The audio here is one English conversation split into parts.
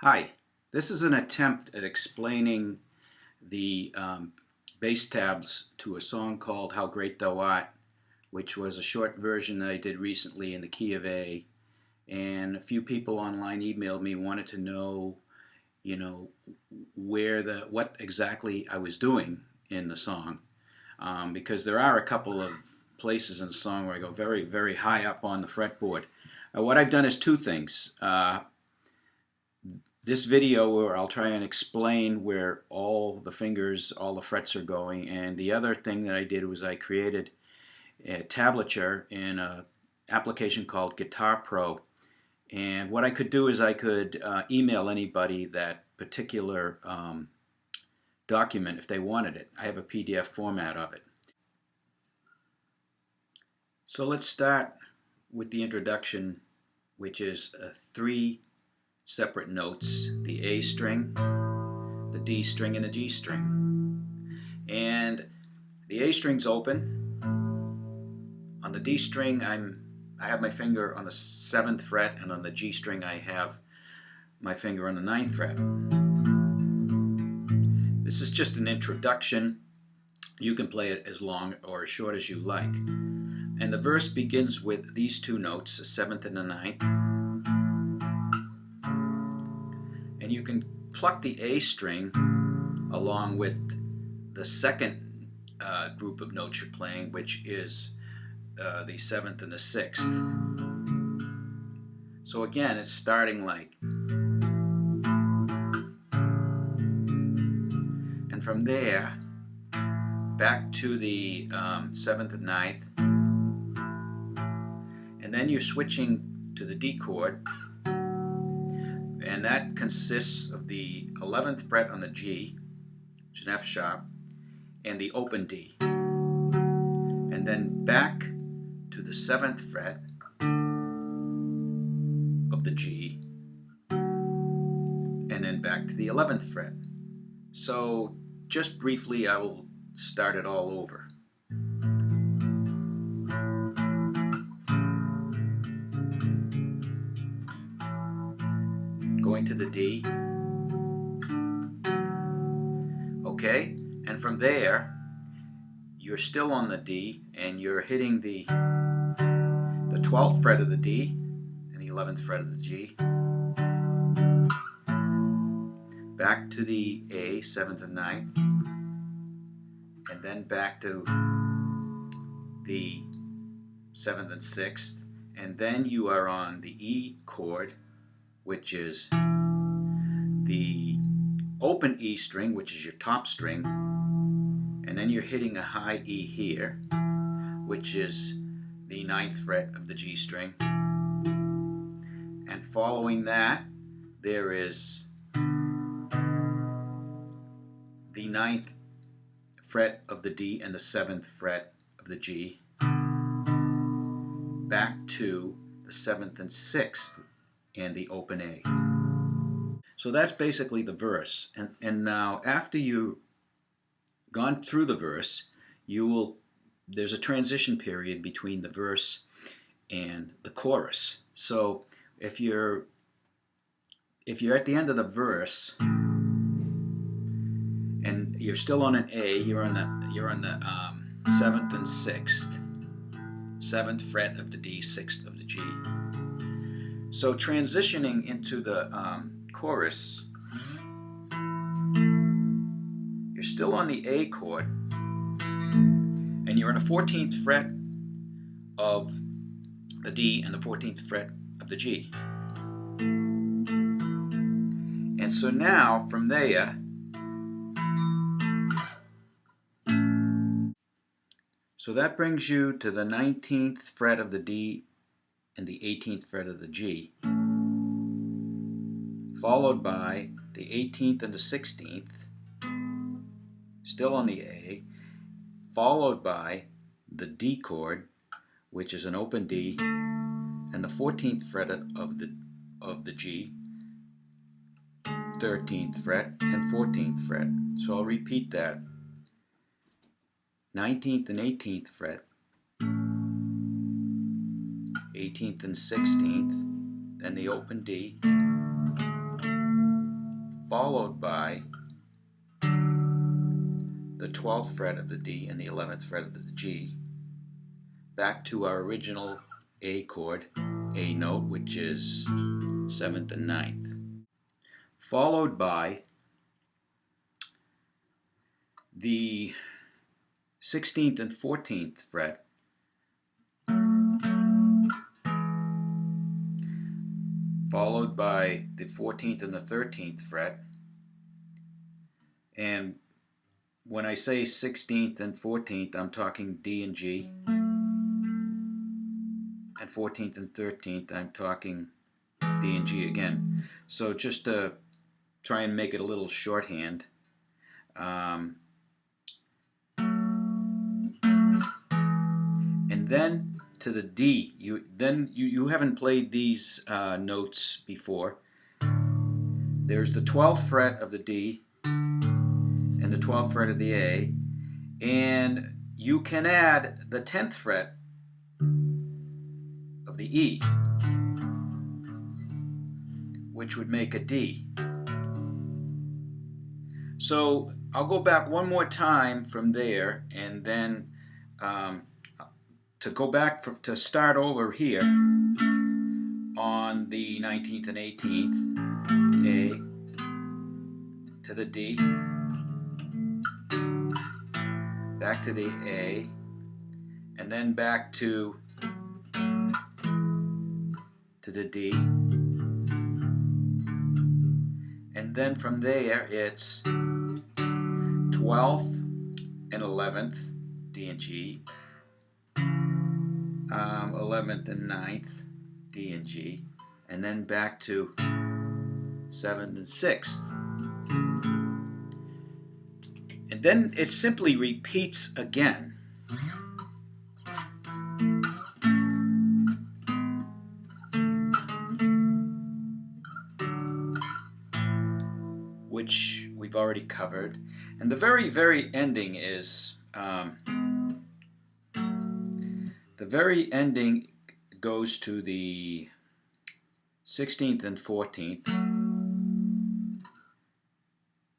Hi, this is an attempt at explaining the bass tabs to a song called How Great Thou Art, which was a short version that I did recently in the key of A. And a few people online emailed me, wanted to know, what exactly I was doing in the song, because there are a couple of places in the song where I go very, very high up on the fretboard. What I've done is two things. This video where I'll try and explain where all the fingers, all the frets are going, and the other thing that I did was I created a tablature in an application called Guitar Pro. And what I could do is I could email anybody that particular document if they wanted it. I have a PDF format of it. So let's start with the introduction, which is three separate notes: the A string, the D string, and the G string. And the A string's open. On the D string, I have my finger on the 7th fret, and on the G string I have my finger on the 9th fret. This is just an introduction. You can play it as long or as short as you like. And the verse begins with these two notes, the 7th and the 9th. And you can pluck the A string along with the second group of notes you're playing, which is the 7th and the 6th. So again, it's starting like, and from there back to the 7th and 9th, and then you're switching to the D chord, and that consists of the 11th fret on the G, which is an F sharp, and the open D, and then back to the 7th fret of the G, and then back to the 11th fret. So just briefly, I will start it all over. Going to the D. Okay, and from there, you're still on the D, and you're hitting the 12th fret of the D and the 11th fret of the G. Back to the A, 7th and 9th, and then back to the 7th and 6th, and then you are on the E chord, which is the open E string, which is your top string, and then you're hitting a high E here, which is the 9th fret of the G string, and following that there is the 9th fret of the D and the 7th fret of the G, back to the 7th and 6th and the open A. So that's basically the verse. And now after you've gone through the verse, there's a transition period between the verse and the chorus. So if you're at the end of the verse and you're still on an A, you're on the 7th and 6th, 7th fret of the D, 6th of the G. So transitioning into the chorus, you're still on the A chord, and you're on the 14th fret of the D and the 14th fret of the G. And so now from there, so that brings you to the 19th fret of the D and the 18th fret of the G, followed by the 18th and the 16th, still on the A, followed by the D chord, which is an open D, and the 14th fret of the G, 13th fret and 14th fret. So I'll repeat that. 19th and 18th fret, 18th and 16th, then the open D, followed by the 12th fret of the D and the 11th fret of the G, back to our original A chord, A note, which is 7th and 9th, followed by the 16th and 14th fret, followed by the 14th and the 13th fret. And when I say 16th and 14th, I'm talking D and G, and 14th and 13th, I'm talking D and G again. So just to try and make it a little shorthand, and then to the D. You haven't played these notes before. There's the 12th fret of the D and the 12th fret of the A, and you can add the 10th fret of the E, which would make a D. So I'll go back one more time from there, and then to go back to start over here on the 19th and 18th, A to the D, back to the A, and then back to the D, and then from there it's 12th and 11th, D and G, 11th and 9th, D and G, and then back to 7th and 6th. And then it simply repeats again. Which we've already covered. And the very, very ending is, the very ending goes to the 16th and 14th,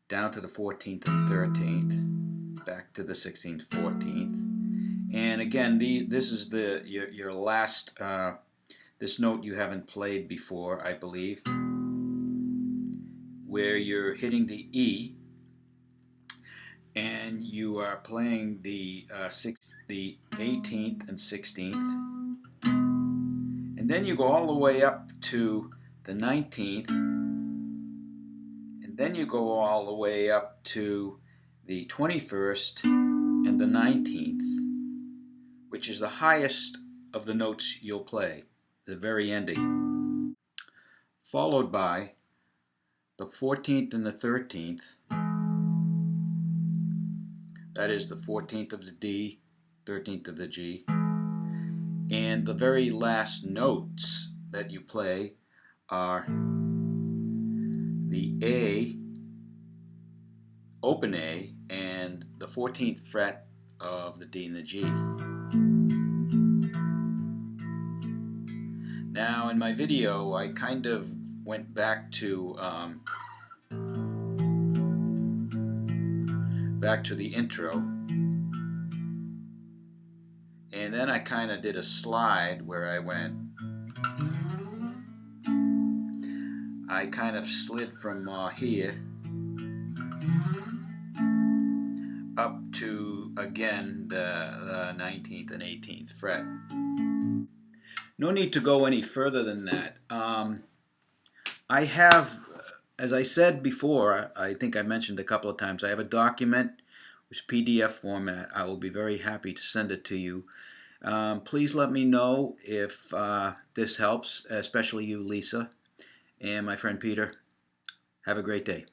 down to the 14th and 13th, back to the 16th, 14th. And again, this is your last, this note you haven't played before, I believe, where you're hitting the E and you are playing the 18th and 16th, and then you go all the way up to the 19th, and then you go all the way up to the 21st and the 19th, which is the highest of the notes you'll play, the very ending, followed by the 14th and the 13th. That is the 14th of the D, 13th of the G. And the very last notes that you play are the A, open A, and the 14th fret of the D and the G. Now in my video I kind of went back to the intro, and then I kind of did a slide where I kind of slid from here up to again the 19th and 18th fret. No need to go any further than that. I have, as I said before, I think I mentioned a couple of times, I have a document which PDF format. I will be very happy to send it to you. Please let me know if this helps, especially you, Lisa, and my friend Peter. Have a great day.